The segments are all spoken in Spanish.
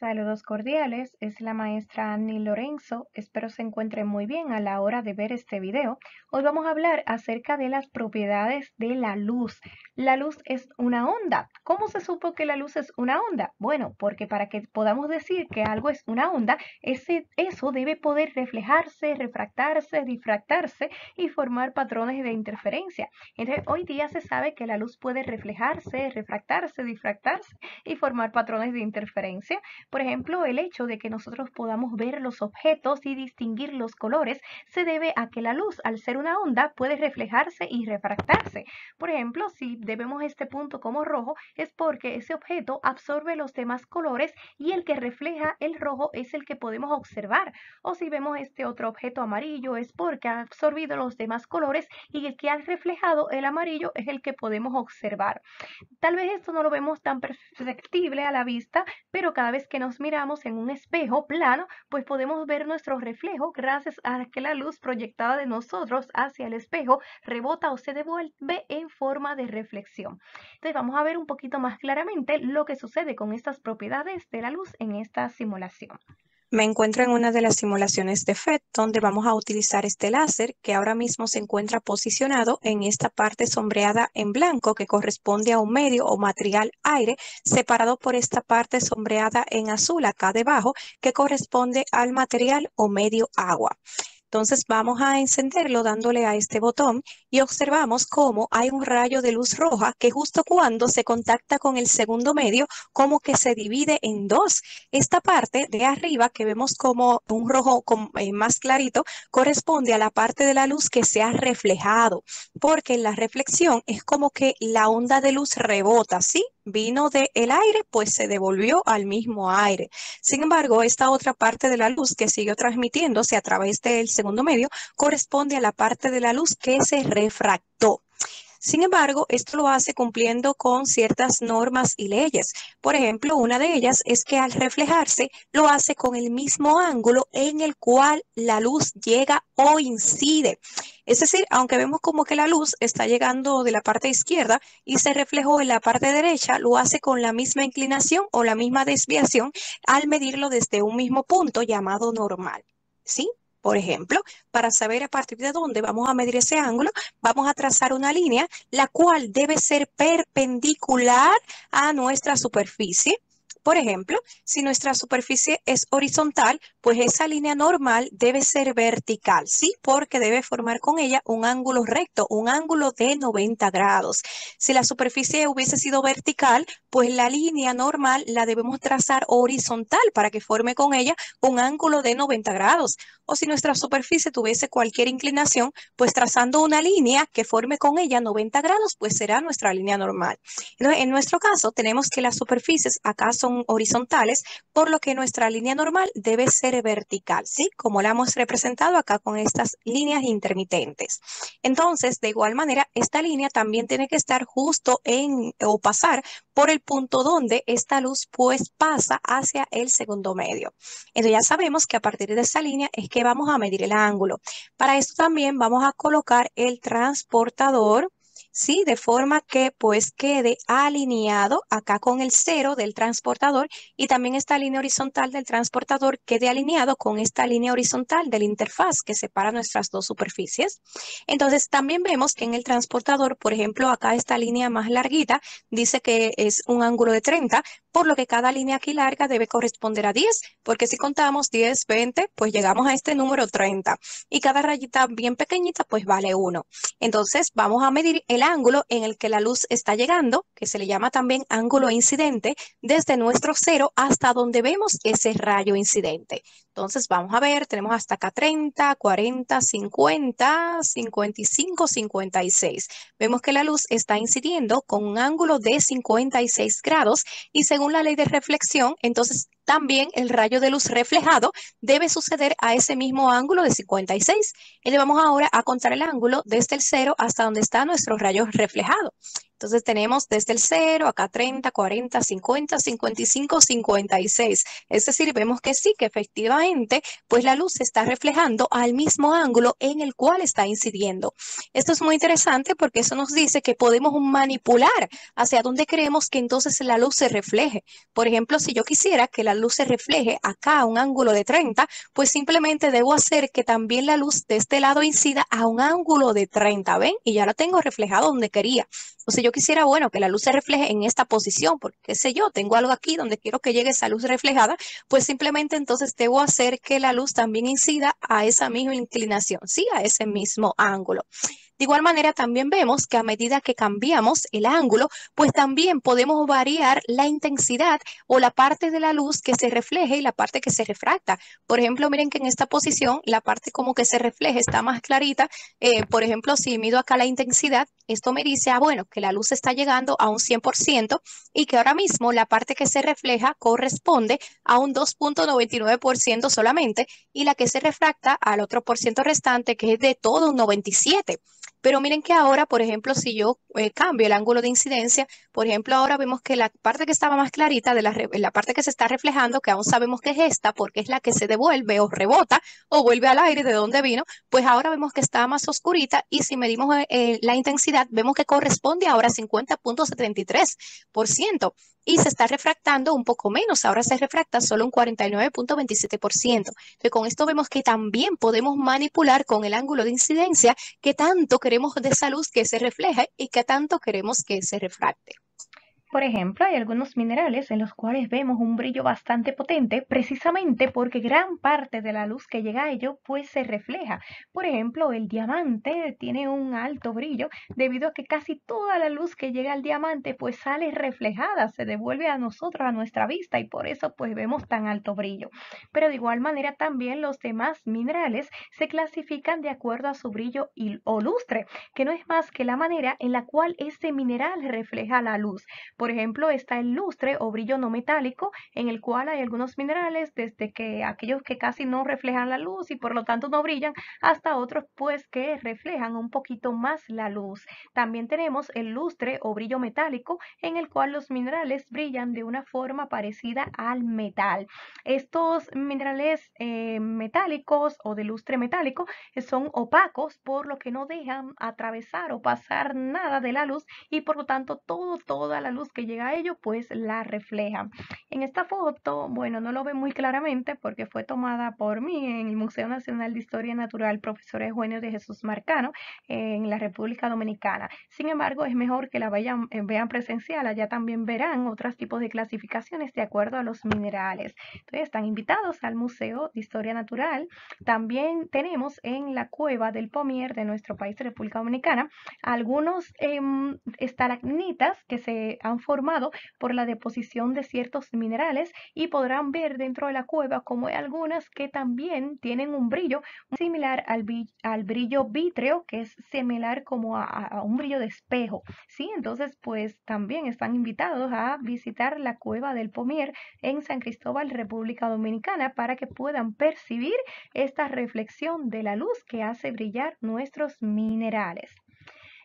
Saludos cordiales, es la maestra Annie Lorenzo. Espero se encuentren muy bien a la hora de ver este video. Hoy vamos a hablar acerca de las propiedades de la luz. La luz es una onda. ¿Cómo se supo que la luz es una onda? Bueno, porque para que podamos decir que algo es una onda, eso debe poder reflejarse, refractarse, difractarse y formar patrones de interferencia. Entonces, hoy día se sabe que la luz puede reflejarse, refractarse, difractarse y formar patrones de interferencia. Por ejemplo, el hecho de que nosotros podamos ver los objetos y distinguir los colores se debe a que la luz, al ser una onda, puede reflejarse y refractarse. Por ejemplo, si vemos este punto como rojo, es porque ese objeto absorbe los demás colores y el que refleja el rojo es el que podemos observar. O si vemos este otro objeto amarillo, es porque ha absorbido los demás colores y el que ha reflejado el amarillo es el que podemos observar. Tal vez esto no lo vemos tan perceptible a la vista, pero cada vez que nos miramos en un espejo plano, pues podemos ver nuestro reflejo gracias a que la luz proyectada de nosotros hacia el espejo rebota o se devuelve en forma de reflexión. Entonces vamos a ver un poquito más claramente lo que sucede con estas propiedades de la luz en esta simulación. Me encuentro en una de las simulaciones de FET donde vamos a utilizar este láser que ahora mismo se encuentra posicionado en esta parte sombreada en blanco que corresponde a un medio o material aire separado por esta parte sombreada en azul acá debajo que corresponde al material o medio agua. Entonces vamos a encenderlo dándole a este botón y observamos cómo hay un rayo de luz roja que justo cuando se contacta con el segundo medio como que se divide en dos. Esta parte de arriba que vemos como un rojo más clarito corresponde a la parte de la luz que se ha reflejado, porque en la reflexión es como que la onda de luz rebota, ¿sí? Vino del aire, pues se devolvió al mismo aire. Sin embargo, esta otra parte de la luz que siguió transmitiéndose a través del segundo medio corresponde a la parte de la luz que se refractó. Sin embargo, esto lo hace cumpliendo con ciertas normas y leyes. Por ejemplo, una de ellas es que al reflejarse lo hace con el mismo ángulo en el cual la luz llega o incide. Es decir, aunque vemos como que la luz está llegando de la parte izquierda y se reflejó en la parte derecha, lo hace con la misma inclinación o la misma desviación al medirlo desde un mismo punto llamado normal. ¿Sí? Por ejemplo, para saber a partir de dónde vamos a medir ese ángulo, vamos a trazar una línea, la cual debe ser perpendicular a nuestra superficie. Por ejemplo, si nuestra superficie es horizontal, pues esa línea normal debe ser vertical, ¿sí? Porque debe formar con ella un ángulo recto, un ángulo de 90 grados. Si la superficie hubiese sido vertical, pues la línea normal la debemos trazar horizontal para que forme con ella un ángulo de 90 grados. O si nuestra superficie tuviese cualquier inclinación, pues trazando una línea que forme con ella 90 grados, pues será nuestra línea normal. Entonces, en nuestro caso, tenemos que las superficies acá son horizontales, por lo que nuestra línea normal debe ser vertical, ¿sí? Como la hemos representado acá con estas líneas intermitentes. Entonces, de igual manera, esta línea también tiene que estar justo en o pasar por el punto donde esta luz pues pasa hacia el segundo medio. Entonces ya sabemos que a partir de esa línea es que vamos a medir el ángulo. Para esto también vamos a colocar el transportador, ¿sí? De forma que pues quede alineado acá con el cero del transportador y también esta línea horizontal del transportador quede alineado con esta línea horizontal de la interfaz que separa nuestras dos superficies. Entonces también vemos que en el transportador, por ejemplo, acá esta línea más larguita dice que es un ángulo de 30, por lo que cada línea aquí larga debe corresponder a 10, porque si contamos 10, 20, pues llegamos a este número 30. Y cada rayita bien pequeñita, pues vale 1. Entonces vamos a medir el ángulo en el que la luz está llegando, que se le llama también ángulo incidente, desde nuestro cero hasta donde vemos ese rayo incidente. Entonces vamos a ver, tenemos hasta acá 30, 40, 50, 55, 56. Vemos que la luz está incidiendo con un ángulo de 56 grados y según la ley de reflexión, entonces también el rayo de luz reflejado debe suceder a ese mismo ángulo de 56. Y le vamos ahora a contar el ángulo desde el cero hasta donde está nuestro rayo reflejado. Entonces tenemos desde el 0, acá 30, 40, 50, 55, 56. Es decir, vemos que sí, que efectivamente, pues la luz se está reflejando al mismo ángulo en el cual está incidiendo. Esto es muy interesante porque eso nos dice que podemos manipular hacia dónde queremos que entonces la luz se refleje. Por ejemplo, si yo quisiera que la luz se refleje acá a un ángulo de 30, pues simplemente debo hacer que también la luz de este lado incida a un ángulo de 30, ¿ven? Y ya la tengo reflejado donde quería. O sea, yo quisiera, bueno, que la luz se refleje en esta posición, porque qué sé yo, tengo algo aquí donde quiero que llegue esa luz reflejada, pues simplemente entonces debo hacer que la luz también incida a esa misma inclinación, sí, a ese mismo ángulo. De igual manera, también vemos que a medida que cambiamos el ángulo, pues también podemos variar la intensidad o la parte de la luz que se refleje y la parte que se refracta. Por ejemplo, miren que en esta posición la parte como que se refleja está más clarita. Por ejemplo, si mido acá la intensidad, esto me dice, bueno, que la luz está llegando a un 100% y que ahora mismo la parte que se refleja corresponde a un 2,99% solamente y la que se refracta al otro por ciento restante, que es de todo un 97%. Pero miren que ahora, por ejemplo, si yo cambio el ángulo de incidencia, por ejemplo, ahora vemos que la parte que estaba más clarita de la parte que se está reflejando, que aún sabemos que es esta, porque es la que se devuelve o rebota o vuelve al aire de donde vino, pues ahora vemos que está más oscurita y si medimos la intensidad, vemos que corresponde ahora a 50,73% y se está refractando un poco menos, ahora se refracta solo un 49,27%. Entonces, con esto vemos que también podemos manipular con el ángulo de incidencia qué tanto queremos de esa luz que se refleje y qué tanto queremos que se refracte. Por ejemplo, hay algunos minerales en los cuales vemos un brillo bastante potente precisamente porque gran parte de la luz que llega a ello pues se refleja. Por ejemplo, el diamante tiene un alto brillo debido a que casi toda la luz que llega al diamante pues sale reflejada, se devuelve a nosotros, a nuestra vista y por eso pues vemos tan alto brillo. Pero de igual manera también los demás minerales se clasifican de acuerdo a su brillo o lustre, que no es más que la manera en la cual este mineral refleja la luz. Por ejemplo, está el lustre o brillo no metálico, en el cual hay algunos minerales, desde que aquellos que casi no reflejan la luz y por lo tanto no brillan, hasta otros pues que reflejan un poquito más la luz. También tenemos el lustre o brillo metálico, en el cual los minerales brillan de una forma parecida al metal. Estos minerales metálicos o de lustre metálico son opacos, por lo que no dejan atravesar o pasar nada de la luz y por lo tanto toda la luz que llega a ello pues la refleja. En esta foto, bueno, no lo ve muy claramente porque fue tomada por mí en el Museo Nacional de Historia Natural Profesor Eugenio de Jesús Marcano en la República Dominicana. Sin embargo, es mejor que la vean presencial, allá también verán otros tipos de clasificaciones de acuerdo a los minerales. Entonces están invitados al Museo de Historia Natural. También tenemos en la cueva del Pomier de nuestro país, República Dominicana, algunos estalagmitas que se han formado por la deposición de ciertos minerales y podrán ver dentro de la cueva como hay algunas que también tienen un brillo similar al brillo vítreo, que es similar como a un brillo de espejo, ¿sí? Entonces, pues también están invitados a visitar la cueva del Pomier en San Cristóbal, República Dominicana, para que puedan percibir esta reflexión de la luz que hace brillar nuestros minerales.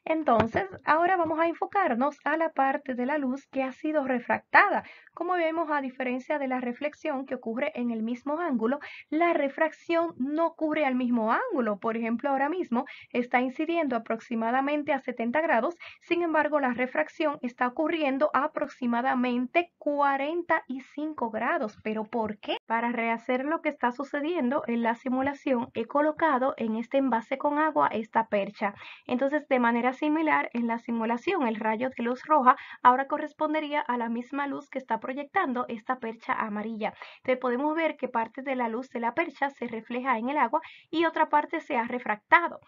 Entonces, ahora vamos a enfocarnos a la parte de la luz que ha sido refractada. Como vemos, a diferencia de la reflexión que ocurre en el mismo ángulo, la refracción no ocurre al mismo ángulo. Por ejemplo, ahora mismo está incidiendo aproximadamente a 70 grados, sin embargo, la refracción está ocurriendo a aproximadamente 45 grados. ¿Pero por qué? Para rehacer lo que está sucediendo en la simulación, he colocado en este envase con agua esta percha. Entonces, de manera similar, en la simulación, el rayo de luz roja ahora correspondería a la misma luz que está proyectando esta percha amarilla. Entonces, podemos ver que parte de la luz de la percha se refleja en el agua y otra parte se ha refractado.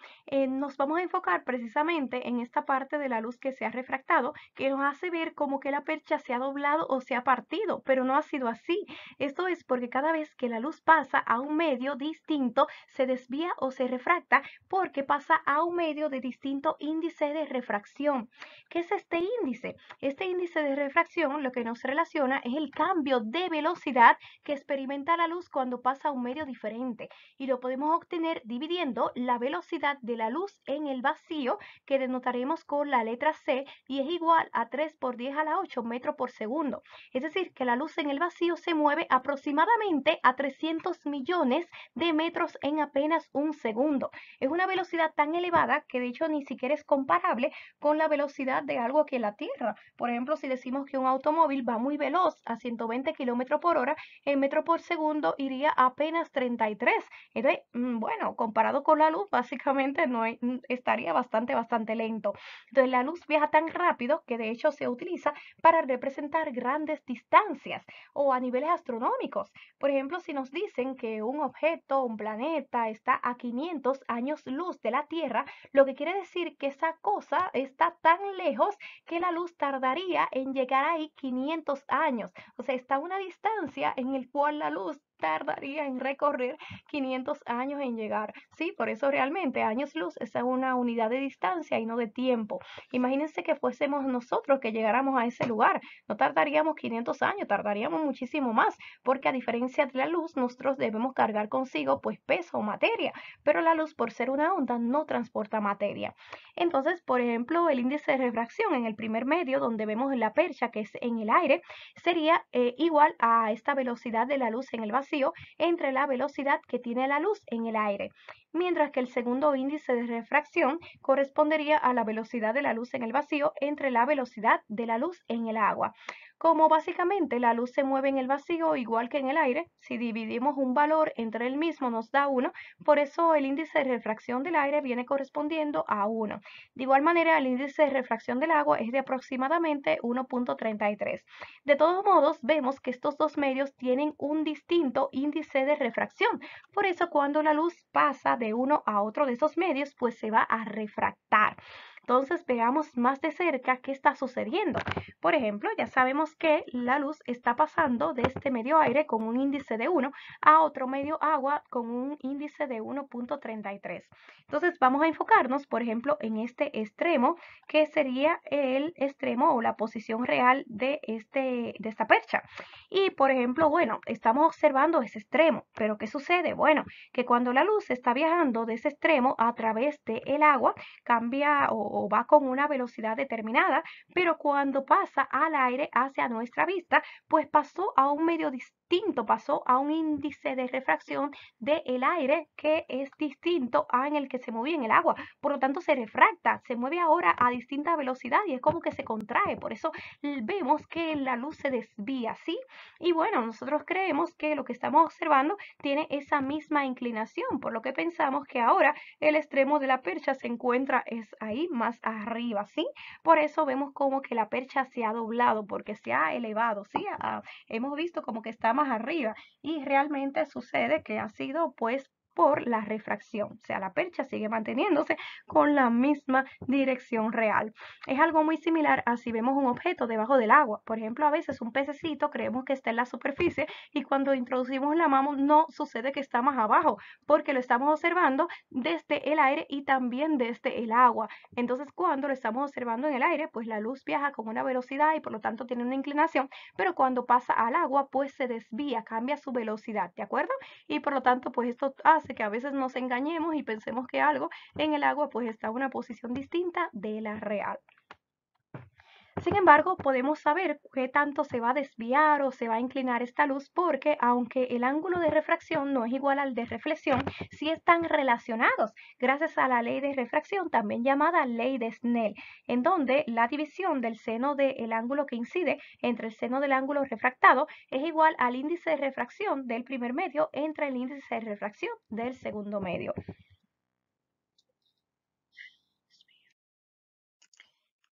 Nos vamos a enfocar precisamente en esta parte de la luz que se ha refractado, que nos hace ver como que la percha se ha doblado o se ha partido, pero no ha sido así. Esto es porque cada vez que la luz pasa a un medio distinto, se desvía o se refracta porque pasa a un medio de distinto índice de refracción. ¿Qué es este índice? Este índice de refracción lo que nos relaciona menciona es el cambio de velocidad que experimenta la luz cuando pasa a un medio diferente. Y lo podemos obtener dividiendo la velocidad de la luz en el vacío, que denotaremos con la letra C, y es igual a 3 por 10 a la 8 metros por segundo. Es decir, que la luz en el vacío se mueve aproximadamente a 300 millones de metros en apenas un segundo. Es una velocidad tan elevada que de hecho ni siquiera es comparable con la velocidad de algo que la Tierra. Por ejemplo, si decimos que un automóvil va muy veloz a 120 kilómetros por hora, en metros por segundo iría a apenas 33. Entonces, bueno, comparado con la luz, básicamente no estaría bastante lento. Entonces, la luz viaja tan rápido que de hecho se utiliza para representar grandes distancias o a niveles astronómicos. Por ejemplo, si nos dicen que un objeto, un planeta, está a 500 años luz de la Tierra, lo que quiere decir que esa cosa está tan lejos que la luz tardaría en llegar ahí 500 años. O sea, está a una distancia en el cual la luz tardaría en recorrer 500 años en llegar. Sí, por eso realmente años luz es una unidad de distancia y no de tiempo. Imagínense que fuésemos nosotros que llegáramos a ese lugar. No tardaríamos 500 años, tardaríamos muchísimo más, porque a diferencia de la luz, nosotros debemos cargar consigo pues peso o materia, pero la luz por ser una onda no transporta materia. Entonces, por ejemplo, el índice de refracción en el primer medio, donde vemos la percha que es en el aire, sería igual a esta velocidad de la luz en el vacío entre la velocidad que tiene la luz en el aire, mientras que el segundo índice de refracción correspondería a la velocidad de la luz en el vacío entre la velocidad de la luz en el agua. Como básicamente la luz se mueve en el vacío igual que en el aire, si dividimos un valor entre el mismo nos da 1, por eso el índice de refracción del aire viene correspondiendo a 1. De igual manera, el índice de refracción del agua es de aproximadamente 1.33. De todos modos, vemos que estos dos medios tienen un distinto índice de refracción. Por eso, cuando la luz pasa de uno a otro de esos medios, pues se va a refractar. Entonces veamos más de cerca qué está sucediendo. Por ejemplo, ya sabemos que la luz está pasando de este medio aire con un índice de 1 a otro medio agua con un índice de 1.33. Entonces vamos a enfocarnos, por ejemplo, en este extremo, que sería el extremo o la posición real de esta percha. Y, por ejemplo, bueno, estamos observando ese extremo, pero ¿qué sucede? Bueno, que cuando la luz está viajando de ese extremo a través del agua, cambia o va con una velocidad determinada, pero cuando pasa al aire hacia nuestra vista, pues pasó a un medio distinto, pasó a un índice de refracción del aire que es distinto a en el que se movía en el agua. Por lo tanto, se refracta, se mueve ahora a distinta velocidad y es como que se contrae. Por eso vemos que la luz se desvía, ¿sí? Y bueno, nosotros creemos que lo que estamos observando tiene esa misma inclinación, por lo que pensamos que ahora el extremo de la percha se encuentra es ahí más arriba, ¿sí? Por eso vemos como que la percha se ha doblado, porque se ha elevado, ¿sí? Hemos visto como que está más arriba y realmente sucede que ha sido pues por la refracción, o sea, la percha sigue manteniéndose con la misma dirección real. Es algo muy similar a si vemos un objeto debajo del agua. Por ejemplo, a veces un pececito creemos que está en la superficie y cuando introducimos la mano no sucede que está más abajo, porque lo estamos observando desde el aire y también desde el agua. Entonces, cuando lo estamos observando en el aire, pues la luz viaja con una velocidad y por lo tanto tiene una inclinación, pero cuando pasa al agua, pues se desvía, cambia su velocidad, ¿de acuerdo? Y por lo tanto, pues esto hace que a veces nos engañemos y pensemos que algo en el agua pues está en una posición distinta de la real. Sin embargo, podemos saber qué tanto se va a desviar o se va a inclinar esta luz porque aunque el ángulo de refracción no es igual al de reflexión, sí están relacionados gracias a la ley de refracción, también llamada ley de Snell, en donde la división del seno del ángulo que incide entre el seno del ángulo refractado es igual al índice de refracción del primer medio entre el índice de refracción del segundo medio.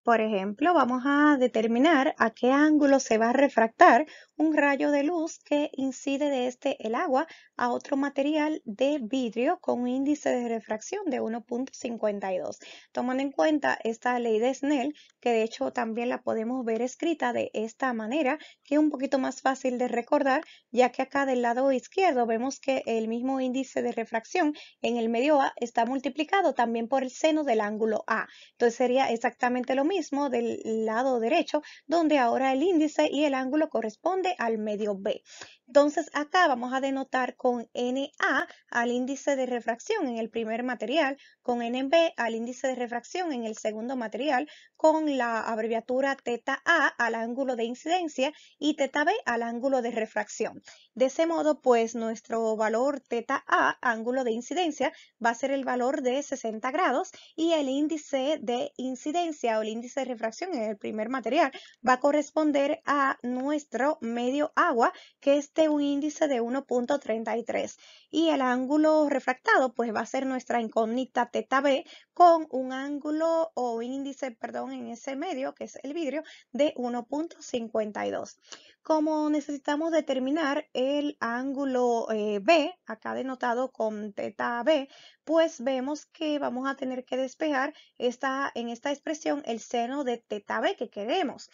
Por ejemplo, vamos a determinar a qué ángulo se va a refractar un rayo de luz que incide desde el agua a otro material de vidrio con un índice de refracción de 1.52. Tomando en cuenta esta ley de Snell, que de hecho también la podemos ver escrita de esta manera, que es un poquito más fácil de recordar, ya que acá del lado izquierdo vemos que el mismo índice de refracción en el medio A está multiplicado también por el seno del ángulo A. Entonces sería exactamente lo mismo mismo del lado derecho, donde ahora el índice y el ángulo corresponde al medio B. Entonces acá vamos a denotar con NA al índice de refracción en el primer material, con NB al índice de refracción en el segundo material, con la abreviatura teta A al ángulo de incidencia y teta B al ángulo de refracción. De ese modo, pues nuestro valor teta A, ángulo de incidencia, va a ser el valor de 60 grados y el índice de incidencia o el índice de refracción en el primer material va a corresponder a nuestro medio agua, que es de un índice de 1.33. Y el ángulo refractado, pues va a ser nuestra incógnita teta B con un ángulo o índice, perdón, en ese medio, que es el vidrio, de 1.52. Como necesitamos determinar el ángulo B, acá denotado con teta B, pues vemos que vamos a tener que despejar en esta expresión el seno de teta B que queremos.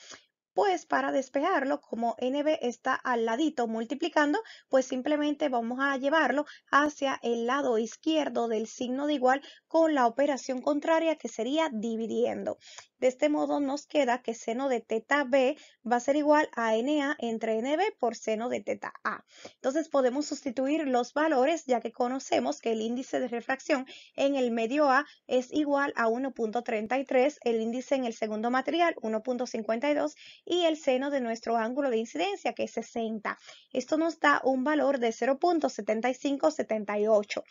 Pues para despejarlo, como NB está al ladito multiplicando, pues simplemente vamos a llevarlo hacia el lado izquierdo del signo de igual con la operación contraria, que sería dividiendo. De este modo nos queda que seno de teta B va a ser igual a NA entre NB por seno de teta A. Entonces podemos sustituir los valores, ya que conocemos que el índice de refracción en el medio A es igual a 1.33, el índice en el segundo material 1.52 y el seno de nuestro ángulo de incidencia, que es 60. Esto nos da un valor de 0.7578.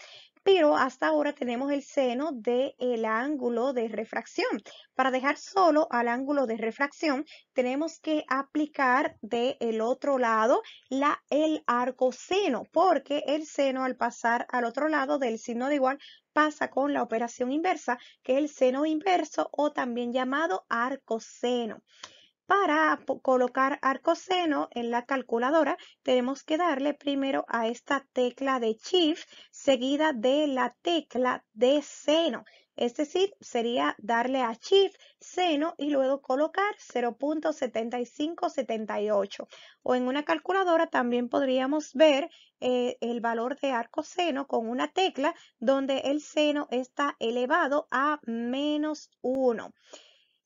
Pero hasta ahora tenemos el seno del ángulo de refracción. Para dejar solo al ángulo de refracción, tenemos que aplicar del otro lado el arcoseno, porque el seno, al pasar al otro lado del signo de igual, pasa con la operación inversa, que es el seno inverso o también llamado arcoseno. Para colocar arcoseno en la calculadora, tenemos que darle primero a esta tecla de Shift, seguida de la tecla de seno. Es decir, sería darle a Shift, seno y luego colocar 0.7578. O en una calculadora también podríamos ver el valor de arcoseno con una tecla donde el seno está elevado a -1.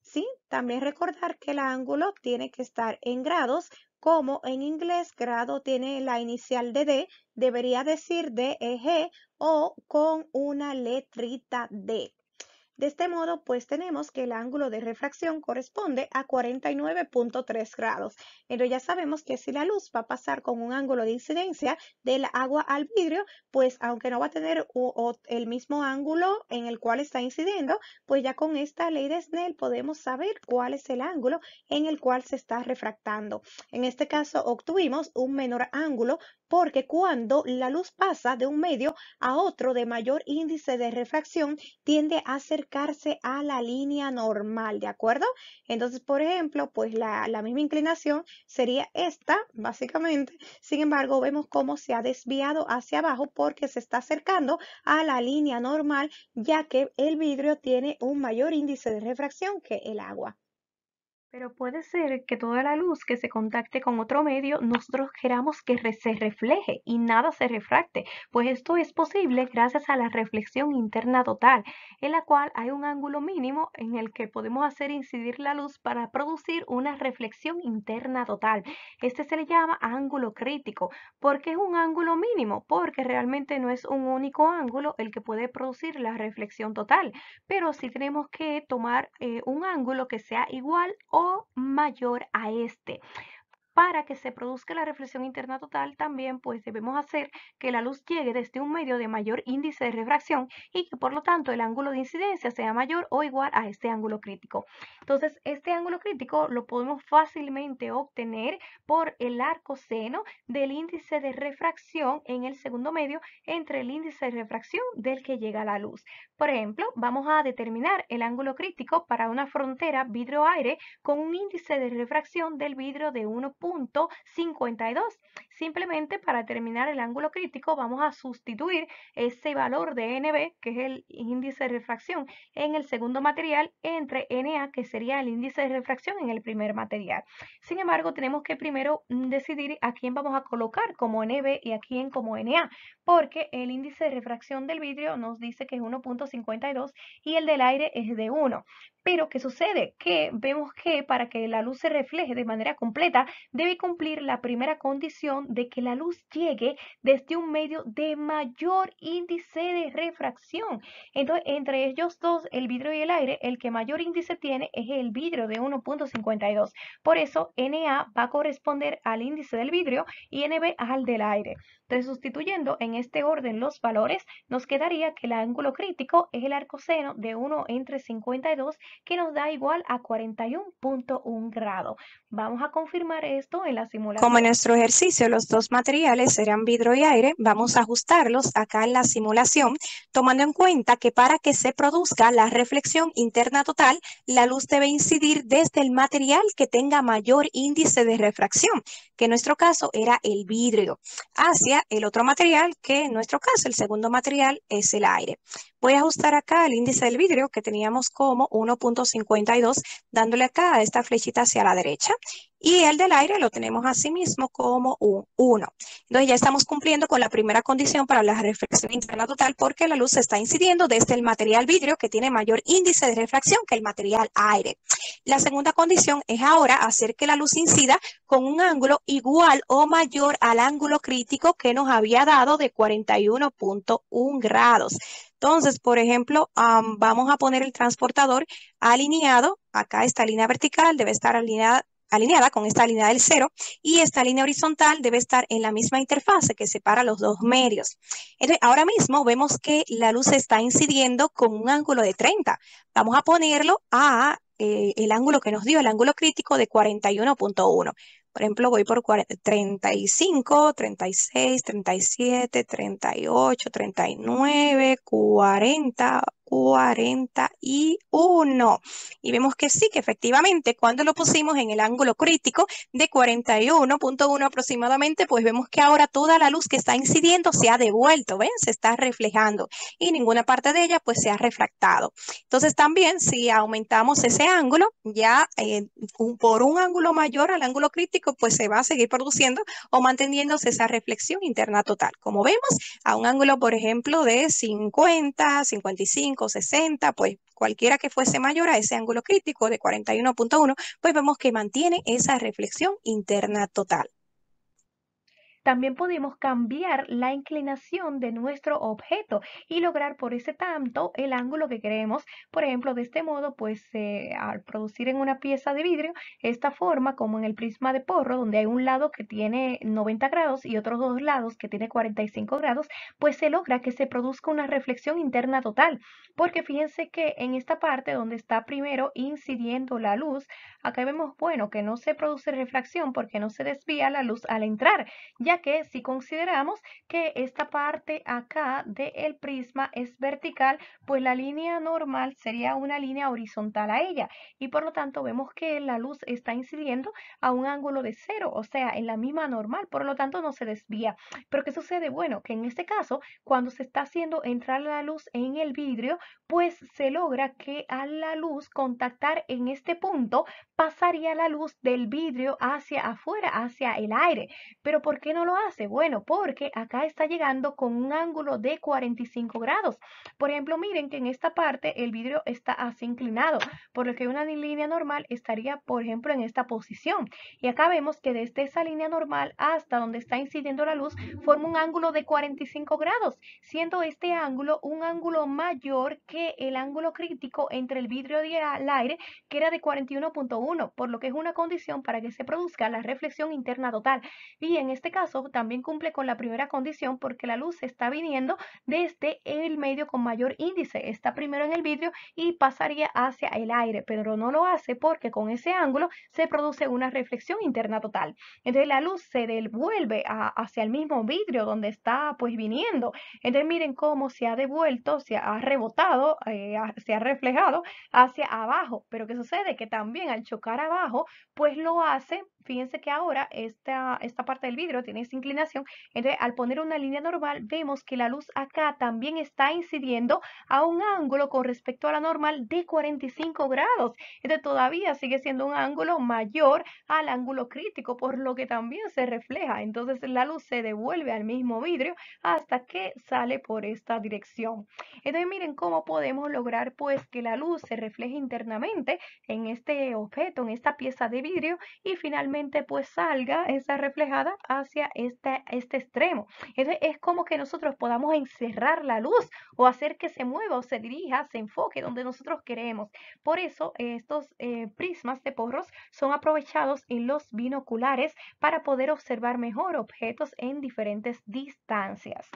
Sí, también recordar que el ángulo tiene que estar en grados, como en inglés grado tiene la inicial de D, debería decir DEG o con una letrita D. De este modo, pues tenemos que el ángulo de refracción corresponde a 49.3 grados. Pero ya sabemos que si la luz va a pasar con un ángulo de incidencia del agua al vidrio, pues aunque no va a tener el mismo ángulo en el cual está incidiendo, pues ya con esta ley de Snell podemos saber cuál es el ángulo en el cual se está refractando. En este caso obtuvimos un menor ángulo porque cuando la luz pasa de un medio a otro de mayor índice de refracción, tiende a acercarse a la línea normal, ¿de acuerdo? Entonces, por ejemplo, pues la misma inclinación sería esta, básicamente. Sin embargo, vemos cómo se ha desviado hacia abajo porque se está acercando a la línea normal, ya que el vidrio tiene un mayor índice de refracción que el agua. Pero puede ser que toda la luz que se contacte con otro medio nosotros queramos que se refleje y nada se refracte, pues esto es posible gracias a la reflexión interna total, en la cual hay un ángulo mínimo en el que podemos hacer incidir la luz para producir una reflexión interna total. Este se le llama ángulo crítico. ¿Por qué es un ángulo mínimo? Porque realmente no es un único ángulo el que puede producir la reflexión total, pero sí tenemos que tomar un ángulo que sea igual o mayor a este. Para que se produzca la reflexión interna total, también pues debemos hacer que la luz llegue desde un medio de mayor índice de refracción y que por lo tanto el ángulo de incidencia sea mayor o igual a este ángulo crítico. Entonces, este ángulo crítico lo podemos fácilmente obtener por el arcoseno del índice de refracción en el segundo medio entre el índice de refracción del que llega la luz. Por ejemplo, vamos a determinar el ángulo crítico para una frontera vidrio-aire con un índice de refracción del vidrio de 1.52. Simplemente para determinar el ángulo crítico vamos a sustituir ese valor de NB, que es el índice de refracción en el segundo material, entre NA, que sería el índice de refracción en el primer material. Sin embargo, tenemos que primero decidir a quién vamos a colocar como NB y a quién como NA, porque el índice de refracción del vidrio nos dice que es 1.52 y el del aire es de 1. Pero, ¿qué sucede? Que vemos que para que la luz se refleje de manera completa, debe cumplir la primera condición de que la luz llegue desde un medio de mayor índice de refracción. Entonces, entre ellos dos, el vidrio y el aire, el que mayor índice tiene es el vidrio de 1.52. Por eso, Na va a corresponder al índice del vidrio y Nb al del aire. Entonces, sustituyendo en este orden los valores, nos quedaría que el ángulo crítico es el arcoseno de 1 entre 52, que nos da igual a 41.1 grados. Vamos a confirmar esto en la simulación. Como en nuestro ejercicio los dos materiales eran vidrio y aire, vamos a ajustarlos acá en la simulación, tomando en cuenta que para que se produzca la reflexión interna total, la luz debe incidir desde el material que tenga mayor índice de refracción, que en nuestro caso era el vidrio, hacia el otro material, que en nuestro caso el segundo material es el aire. Voy a ajustar acá el índice del vidrio que teníamos como 1.52, dándole acá a esta flechita hacia la derecha. Y el del aire lo tenemos así mismo como un 1. Entonces ya estamos cumpliendo con la primera condición para la reflexión interna total, porque la luz se está incidiendo desde el material vidrio que tiene mayor índice de refracción que el material aire. La segunda condición es ahora hacer que la luz incida con un ángulo igual o mayor al ángulo crítico que nos había dado de 41.1 grados. Entonces, por ejemplo, vamos a poner el transportador alineado. Acá esta línea vertical debe estar alineada con esta línea del cero, y esta línea horizontal debe estar en la misma interfase que separa los dos medios. Entonces, ahora mismo vemos que la luz está incidiendo con un ángulo de 30. Vamos a ponerlo a el ángulo que nos dio, el ángulo crítico de 41.1. Por ejemplo, voy por 35, 36, 37, 38, 39, 40, 41. Y vemos que sí, que efectivamente cuando lo pusimos en el ángulo crítico de 41.1 aproximadamente, pues vemos que ahora toda la luz que está incidiendo se ha devuelto, ¿ven? Se está reflejando y ninguna parte de ella pues se ha refractado. Entonces también si aumentamos ese ángulo, ya por un ángulo mayor al ángulo crítico, pues se va a seguir produciendo o manteniéndose esa reflexión interna total. Como vemos, a un ángulo, por ejemplo, de 50, 55, 60, pues cualquiera que fuese mayor a ese ángulo crítico de 41.1, pues vemos que mantiene esa reflexión interna total. También podemos cambiar la inclinación de nuestro objeto y lograr por ese tanto el ángulo que queremos. Por ejemplo, de este modo, pues al producir en una pieza de vidrio, esta forma, como en el prisma de Porro, donde hay un lado que tiene 90 grados y otros dos lados que tiene 45 grados, pues se logra que se produzca una reflexión interna total. Porque fíjense que en esta parte donde está primero incidiendo la luz, acá vemos, bueno, que no se produce refracción porque no se desvía la luz al entrar, ya que si consideramos que esta parte acá del prisma es vertical, pues la línea normal sería una línea horizontal a ella, y por lo tanto vemos que la luz está incidiendo a un ángulo de 0, o sea, en la misma normal, por lo tanto no se desvía. Pero ¿qué sucede? Bueno, que en este caso, cuando se está haciendo entrar la luz en el vidrio, pues se logra que a la luz contactar en este punto, pasaría la luz del vidrio hacia afuera, hacia el aire. Pero ¿por qué no lo hace? Bueno, porque acá está llegando con un ángulo de 45 grados. Por ejemplo, miren que en esta parte el vidrio está así inclinado, por lo que una línea normal estaría, por ejemplo, en esta posición. Y acá vemos que desde esa línea normal hasta donde está incidiendo la luz forma un ángulo de 45 grados, siendo este ángulo un ángulo mayor que el ángulo crítico entre el vidrio y el aire, que era de 41.1, por lo que es una condición para que se produzca la reflexión interna total. Y en este caso también cumple con la primera condición, porque la luz está viniendo desde el medio con mayor índice. Está primero en el vidrio y pasaría hacia el aire, pero no lo hace porque con ese ángulo se produce una reflexión interna total. Entonces la luz se devuelve hacia el mismo vidrio donde está pues viniendo. Entonces miren cómo se ha devuelto, se ha rebotado, se ha reflejado hacia abajo. Pero ¿qué sucede? Que también al chocar abajo, pues lo hace. Fíjense que ahora esta parte del vidrio tiene tiene esa inclinación. Entonces, al poner una línea normal, vemos que la luz acá también está incidiendo a un ángulo con respecto a la normal de 45 grados. Entonces, todavía sigue siendo un ángulo mayor al ángulo crítico, por lo que también se refleja. Entonces, la luz se devuelve al mismo vidrio hasta que sale por esta dirección. Entonces, miren cómo podemos lograr pues que la luz se refleje internamente en este objeto, en esta pieza de vidrio, y finalmente pues salga esa reflejada hacia este extremo. Entonces es como que nosotros podamos encerrar la luz o hacer que se mueva o se dirija, se enfoque donde nosotros queremos. Por eso estos prismas de porros son aprovechados en los binoculares para poder observar mejor objetos en diferentes distancias.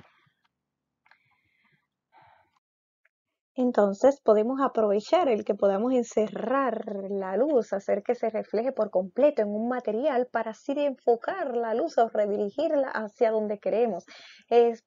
Entonces podemos aprovechar el que podamos encerrar la luz, hacer que se refleje por completo en un material para así enfocar la luz o redirigirla hacia donde queremos.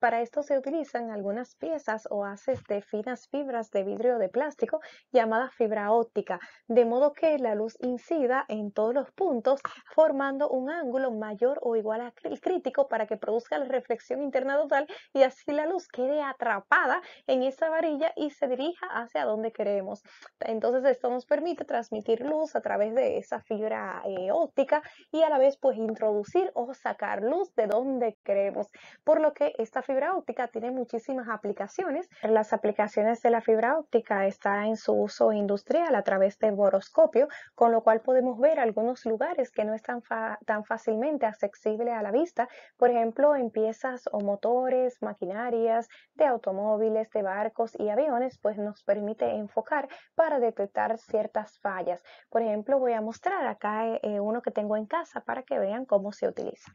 Para esto se utilizan algunas piezas o haces de finas fibras de vidrio o de plástico llamadas fibra óptica, de modo que la luz incida en todos los puntos formando un ángulo mayor o igual al crítico para que produzca la reflexión interna total y así la luz quede atrapada en esa varilla y se dirija hacia donde queremos. Entonces esto nos permite transmitir luz a través de esa fibra óptica y a la vez pues introducir o sacar luz de donde queremos. Por lo que esta fibra óptica tiene muchísimas aplicaciones. Las aplicaciones de la fibra óptica está en su uso industrial a través del boroscopio, con lo cual podemos ver algunos lugares que no están tan fácilmente accesibles a la vista, por ejemplo en piezas o motores, maquinarias de automóviles, de barcos y aviones, pues nos permite enfocar para detectar ciertas fallas. Por ejemplo, voy a mostrar acá uno que tengo en casa para que vean cómo se utiliza.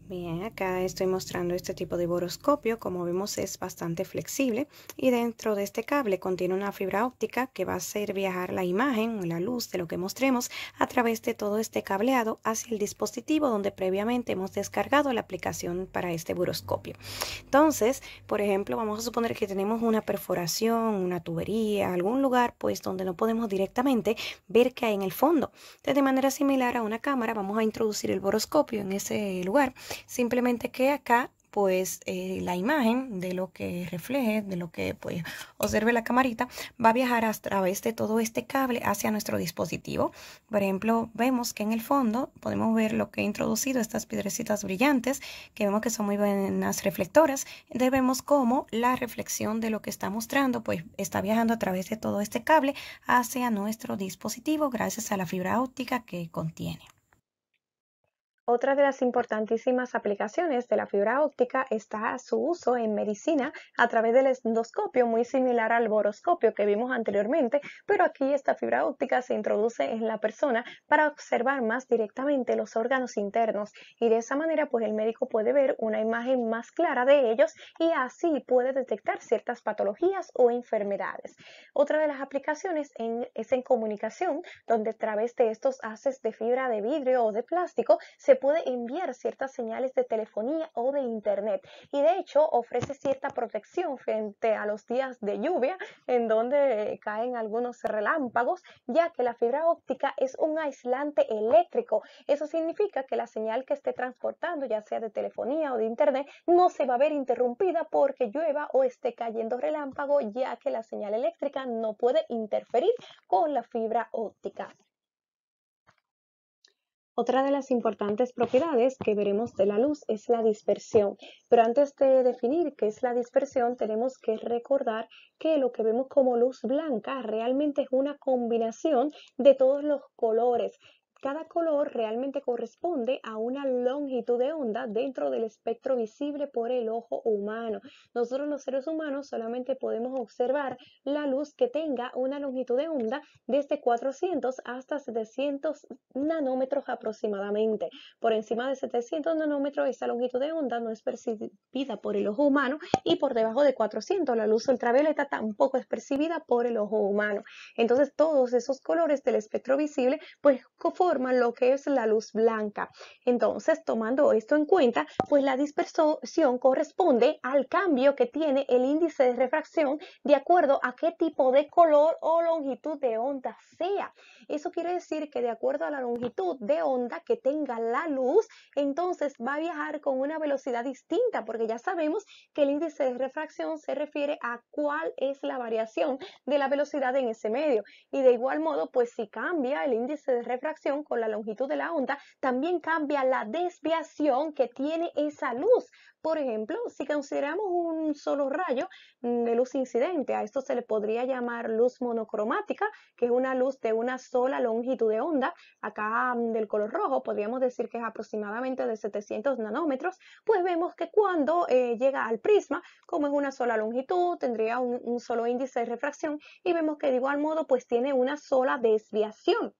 Bien, acá estoy mostrando este tipo de boroscopio. Como vemos es bastante flexible y dentro de este cable contiene una fibra óptica que va a hacer viajar la imagen, la luz de lo que mostremos a través de todo este cableado hacia el dispositivo donde previamente hemos descargado la aplicación para este boroscopio. Entonces, por ejemplo, vamos a suponer que tenemos una perforación, una tubería, algún lugar pues donde no podemos directamente ver qué hay en el fondo. Entonces, de manera similar a una cámara, vamos a introducir el boroscopio en ese lugar. Simplemente que acá pues la imagen de lo que refleje, de lo que pues observe la camarita, va a viajar a través de todo este cable hacia nuestro dispositivo. Por ejemplo, vemos que en el fondo podemos ver lo que he introducido, estas piedrecitas brillantes, que vemos que son muy buenas reflectoras. Entonces vemos cómo la reflexión de lo que está mostrando pues está viajando a través de todo este cable hacia nuestro dispositivo gracias a la fibra óptica que contiene. Otra de las importantísimas aplicaciones de la fibra óptica está su uso en medicina a través del endoscopio, muy similar al boroscopio que vimos anteriormente, pero aquí esta fibra óptica se introduce en la persona para observar más directamente los órganos internos y de esa manera pues el médico puede ver una imagen más clara de ellos y así puede detectar ciertas patologías o enfermedades. Otra de las aplicaciones es en comunicación, donde a través de estos haces de fibra de vidrio o de plástico se puede enviar ciertas señales de telefonía o de internet y de hecho ofrece cierta protección frente a los días de lluvia en donde caen algunos relámpagos, ya que la fibra óptica es un aislante eléctrico. Eso significa que la señal que esté transportando, ya sea de telefonía o de internet, no se va a ver interrumpida porque llueva o esté cayendo relámpago, ya que la señal eléctrica no puede interferir con la fibra óptica. Otra de las importantes propiedades que veremos de la luz es la dispersión, pero antes de definir qué es la dispersión tenemos que recordar que lo que vemos como luz blanca realmente es una combinación de todos los colores. Cada color realmente corresponde a una longitud de onda dentro del espectro visible por el ojo humano. Nosotros los seres humanos solamente podemos observar la luz que tenga una longitud de onda desde 400 hasta 700 nanómetros aproximadamente. Por encima de 700 nanómetros esta longitud de onda no es percibida por el ojo humano y por debajo de 400 la luz ultravioleta tampoco es percibida por el ojo humano. Entonces todos esos colores del espectro visible pues forman lo que es la luz blanca. Entonces, tomando esto en cuenta, pues la dispersión corresponde al cambio que tiene el índice de refracción de acuerdo a qué tipo de color o longitud de onda sea. Eso quiere decir que de acuerdo a la longitud de onda que tenga la luz, entonces va a viajar con una velocidad distinta, porque ya sabemos que el índice de refracción se refiere a cuál es la variación de la velocidad en ese medio. Y de igual modo, pues si cambia el índice de refracción con la longitud de la onda, también cambia la desviación que tiene esa luz. Por ejemplo, si consideramos un solo rayo de luz incidente, a esto se le podría llamar luz monocromática, que es una luz de una sola longitud de onda. Acá del color rojo podríamos decir que es aproximadamente de 700 nanómetros, pues vemos que cuando llega al prisma, como es una sola longitud, tendría un solo índice de refracción y vemos que de igual modo pues tiene una sola desviación.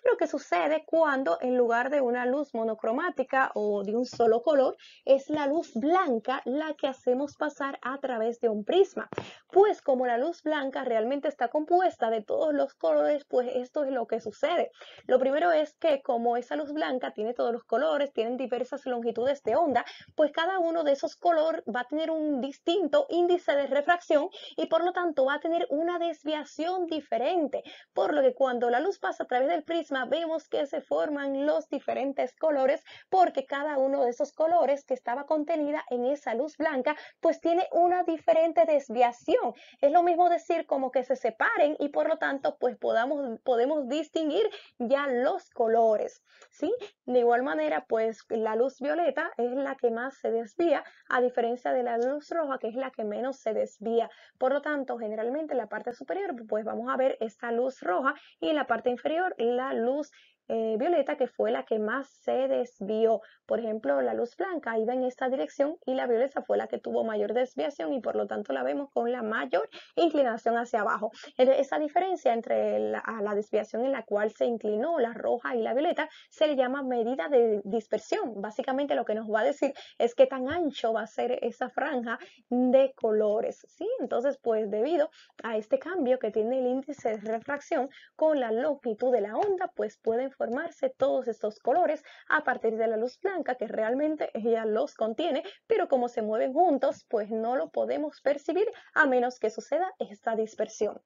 Pero ¿qué sucede cuando en lugar de una luz monocromática o de un solo color, es la luz blanca la que hacemos pasar a través de un prisma? Pues como la luz blanca realmente está compuesta de todos los colores, pues esto es lo que sucede. Lo primero es que como esa luz blanca tiene todos los colores, tienen diversas longitudes de onda, pues cada uno de esos colores va a tener un distinto índice de refracción y por lo tanto va a tener una desviación diferente. Por lo que cuando la luz pasa a través del prisma, vemos que se forman los diferentes colores porque cada uno de esos colores que estaba contenida en esa luz blanca pues tiene una diferente desviación. Es lo mismo decir como que se separen y por lo tanto pues podemos distinguir ya los colores, ¿sí? De igual manera pues la luz violeta es la que más se desvía a diferencia de la luz roja que es la que menos se desvía. Por lo tanto, generalmente en la parte superior pues vamos a ver esta luz roja y en la parte inferior la luz violeta que fue la que más se desvió. Por ejemplo, la luz blanca iba en esta dirección y la violeta fue la que tuvo mayor desviación y por lo tanto la vemos con la mayor inclinación hacia abajo. Esa diferencia entre la desviación en la cual se inclinó la roja y la violeta se le llama medida de dispersión. Básicamente lo que nos va a decir es qué tan ancho va a ser esa franja de colores, ¿sí? Entonces, pues debido a este cambio que tiene el índice de refracción con la longitud de la onda, pues pueden formarse todos estos colores a partir de la luz blanca que realmente ella los contiene, pero como se mueven juntos, pues no lo podemos percibir a menos que suceda esta dispersión.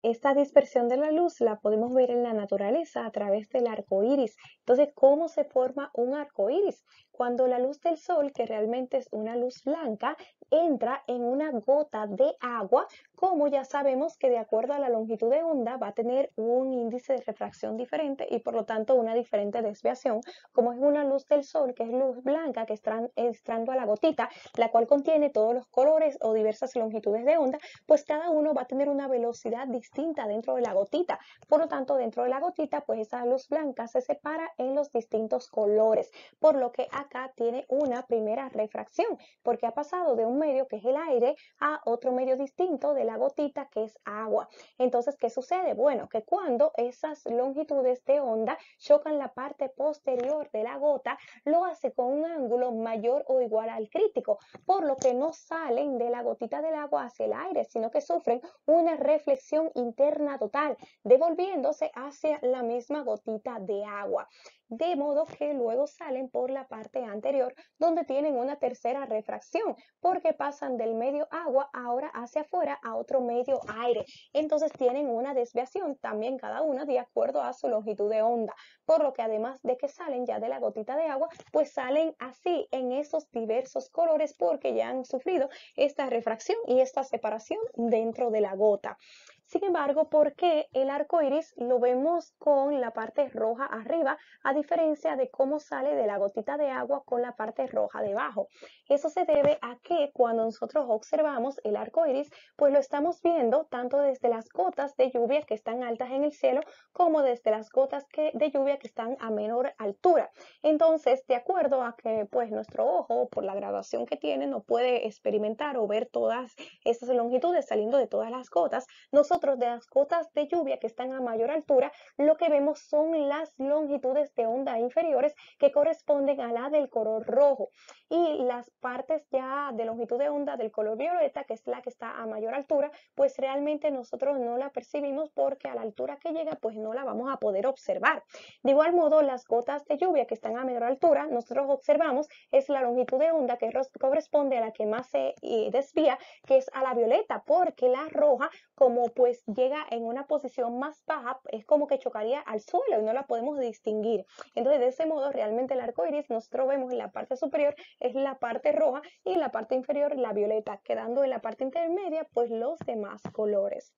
Esta dispersión de la luz la podemos ver en la naturaleza a través del arco iris. Entonces, ¿cómo se forma un arco iris? Cuando la luz del sol, que realmente es una luz blanca, entra en una gota de agua, como ya sabemos que de acuerdo a la longitud de onda va a tener un índice de refracción diferente y por lo tanto una diferente desviación. Como es una luz del sol, que es luz blanca, que está entrando a la gotita, la cual contiene todos los colores o diversas longitudes de onda, pues cada uno va a tener una velocidad distinta dentro de la gotita. Por lo tanto, dentro de la gotita, pues esa luz blanca se separa en los distintos colores, por lo que acá tiene una primera refracción, porque ha pasado de un medio que es el aire a otro medio distinto de la gotita que es agua. Entonces, ¿qué sucede? Bueno, que cuando esas longitudes de onda chocan la parte posterior de la gota, lo hace con un ángulo mayor o igual al crítico, por lo que no salen de la gotita del agua hacia el aire, sino que sufren una reflexión interna total, devolviéndose hacia la misma gotita de agua. De modo que luego salen por la parte anterior donde tienen una tercera refracción porque pasan del medio agua ahora hacia afuera a otro medio aire. Entonces tienen una desviación también cada una de acuerdo a su longitud de onda. Por lo que además de que salen ya de la gotita de agua, pues salen así en esos diversos colores porque ya han sufrido esta refracción y esta separación dentro de la gota. Sin embargo, ¿por qué el arco iris lo vemos con la parte roja arriba, a diferencia de cómo sale de la gotita de agua con la parte roja debajo? Eso se debe a que cuando nosotros observamos el arco iris, pues lo estamos viendo tanto desde las gotas de lluvia que están altas en el cielo, como desde las gotas de lluvia que están a menor altura. Entonces, de acuerdo a que pues nuestro ojo, por la graduación que tiene, no puede experimentar o ver todas estas longitudes saliendo de todas las gotas, nosotros nosotros de las gotas de lluvia que están a mayor altura, lo que vemos son las longitudes de onda inferiores que corresponden a la del color rojo y las partes ya de longitud de onda del color violeta, que es la que está a mayor altura, pues realmente nosotros no la percibimos porque a la altura que llega pues no la vamos a poder observar. De igual modo, las gotas de lluvia que están a mayor altura, nosotros observamos es la longitud de onda que corresponde a la que más se desvía, que es a la violeta, porque la roja, como pues llega en una posición más baja, es como que chocaría al suelo y no la podemos distinguir. Entonces, de ese modo, realmente el arco iris nosotros vemos en la parte superior es la parte roja y en la parte inferior la violeta, quedando en la parte intermedia pues los demás colores.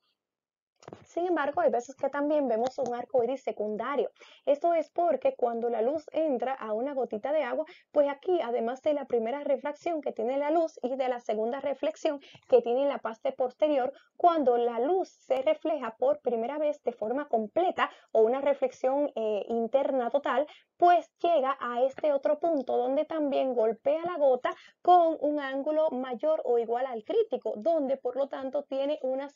Sin embargo, hay veces que también vemos un arco iris secundario. Esto es porque cuando la luz entra a una gotita de agua, pues aquí, además de la primera refracción que tiene la luz y de la segunda reflexión que tiene la parte posterior, cuando la luz se refleja por primera vez de forma completa o una reflexión interna total, pues llega a este otro punto donde también golpea la gota con un ángulo mayor o igual al crítico, donde por lo tanto tiene una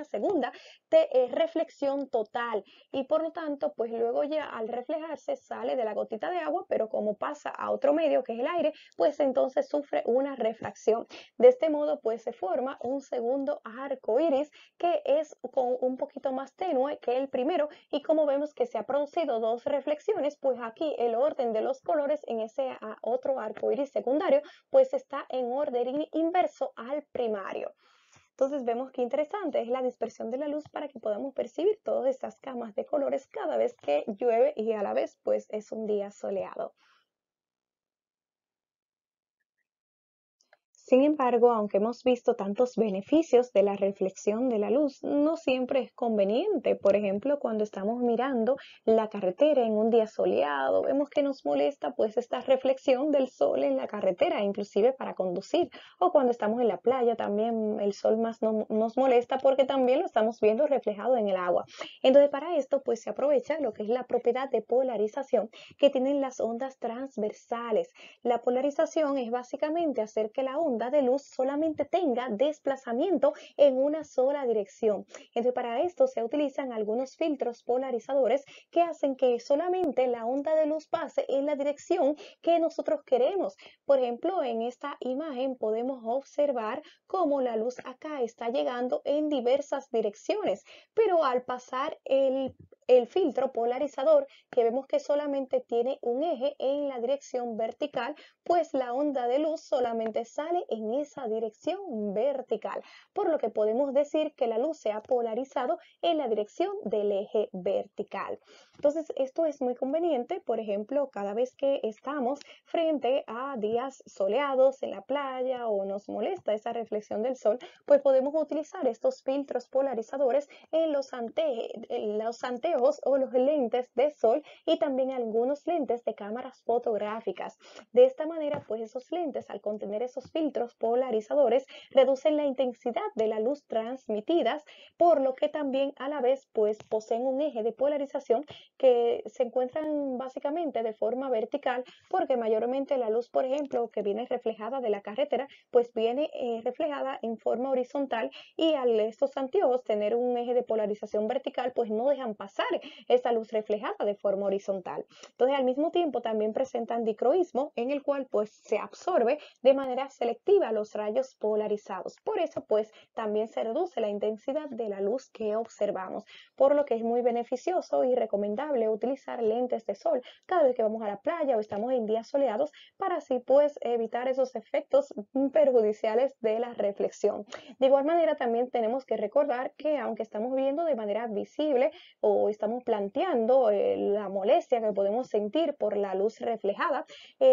segunda de reflexión total y por lo tanto pues luego ya al reflejarse sale de la gotita de agua, pero como pasa a otro medio que es el aire, pues entonces sufre una refracción. De este modo pues se forma un segundo arco iris que es con un poquito más tenue que el primero y como vemos que se ha producido dos reflexiones, pues aquí el orden de los colores en ese otro arco iris secundario pues está en orden inverso al primario. Entonces vemos qué interesante es la dispersión de la luz para que podamos percibir todas estas camas de colores cada vez que llueve y a la vez pues es un día soleado. Sin embargo, aunque hemos visto tantos beneficios de la reflexión de la luz, no siempre es conveniente. Por ejemplo, cuando estamos mirando la carretera en un día soleado, vemos que nos molesta pues esta reflexión del sol en la carretera, inclusive para conducir. O cuando estamos en la playa también el sol más nos molesta porque también lo estamos viendo reflejado en el agua. Entonces, para esto pues se aprovecha lo que es la propiedad de polarización que tienen las ondas transversales. La polarización es básicamente hacer que la onda de luz solamente tenga desplazamiento en una sola dirección. Entonces, para esto se utilizan algunos filtros polarizadores que hacen que solamente la onda de luz pase en la dirección que nosotros queremos. Por ejemplo, en esta imagen podemos observar cómo la luz acá está llegando en diversas direcciones, pero al pasar el filtro polarizador, que vemos que solamente tiene un eje en la dirección vertical, pues la onda de luz solamente sale en esa dirección vertical, por lo que podemos decir que la luz se ha polarizado en la dirección del eje vertical. Entonces, esto es muy conveniente, por ejemplo, cada vez que estamos frente a días soleados en la playa o nos molesta esa reflexión del sol, pues podemos utilizar estos filtros polarizadores en los anteojos o los lentes de sol y también algunos lentes de cámaras fotográficas. De esta manera, pues esos lentes, al contener esos filtros polarizadores, reducen la intensidad de la luz transmitidas, por lo que también a la vez, pues poseen un eje de polarización que se encuentran básicamente de forma vertical, porque mayormente la luz, por ejemplo, que viene reflejada de la carretera, pues viene reflejada en forma horizontal y al estos anteojos tener un eje de polarización vertical, pues no dejan pasar esa luz reflejada de forma horizontal. Entonces, al mismo tiempo también presentan dicroísmo en el cual pues se absorbe de manera selectiva los rayos polarizados. Por eso pues también se reduce la intensidad de la luz que observamos, por lo que es muy beneficioso y recomendable utilizar lentes de sol cada vez que vamos a la playa o estamos en días soleados para así pues evitar esos efectos perjudiciales de la reflexión. De igual manera también tenemos que recordar que aunque estamos viendo de manera visible o estamos planteando la molestia que podemos sentir por la luz reflejada,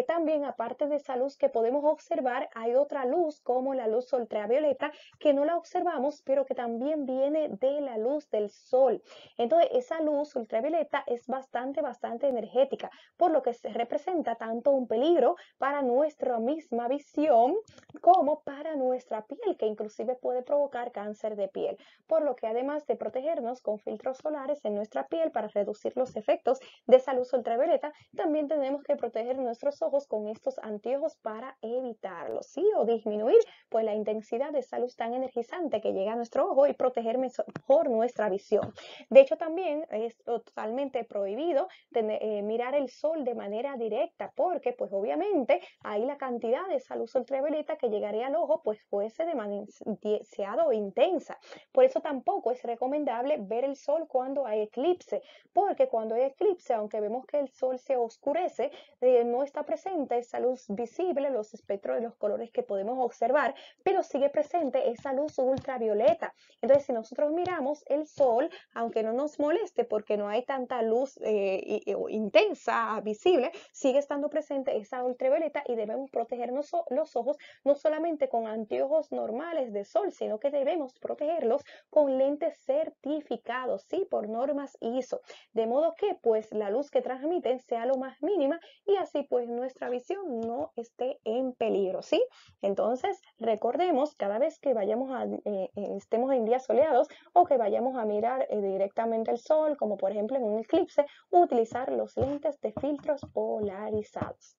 también aparte de esa luz que podemos observar, hay otra luz como la luz ultravioleta que no la observamos, pero que también viene de la luz del sol. Entonces, esa luz ultravioleta es bastante energética, por lo que se representa tanto un peligro para nuestra misma visión como para nuestra piel, que inclusive puede provocar cáncer de piel, por lo que además de protegernos con filtros solares en nuestra piel para reducir los efectos de esa luz ultravioleta, también tenemos que proteger nuestros ojos con estos anteojos para evitarlos, ¿sí? o disminuir pues la intensidad de esa luz tan energizante que llega a nuestro ojo y proteger mejor nuestra visión. De hecho, también es totalmente prohibido mirar el sol de manera directa, porque pues obviamente ahí la cantidad de esa luz ultravioleta que llegaría al ojo pues fuese demasiado intensa. Por eso tampoco es recomendable ver el sol cuando hay eclipse, porque cuando hay eclipse, aunque vemos que el sol se oscurece, no está presente esa luz visible, los espectros de los colores que podemos observar, pero sigue presente esa luz ultravioleta. Entonces, si nosotros miramos el sol, aunque no nos moleste porque no hay tanta luz intensa, visible, sigue estando presente esa ultravioleta y debemos protegernos los ojos no solamente con anteojos normales de sol, sino que debemos protegerlos con lentes certificados, ¿sí? Por normas ISO, de modo que pues la luz que transmiten sea lo más mínima y así pues nuestra visión no esté en peligro, ¿sí? Entonces recordemos cada vez que estemos en días soleados o que vayamos a mirar directamente el sol, como por ejemplo en un eclipse, utilizar los lentes de filtros polarizados.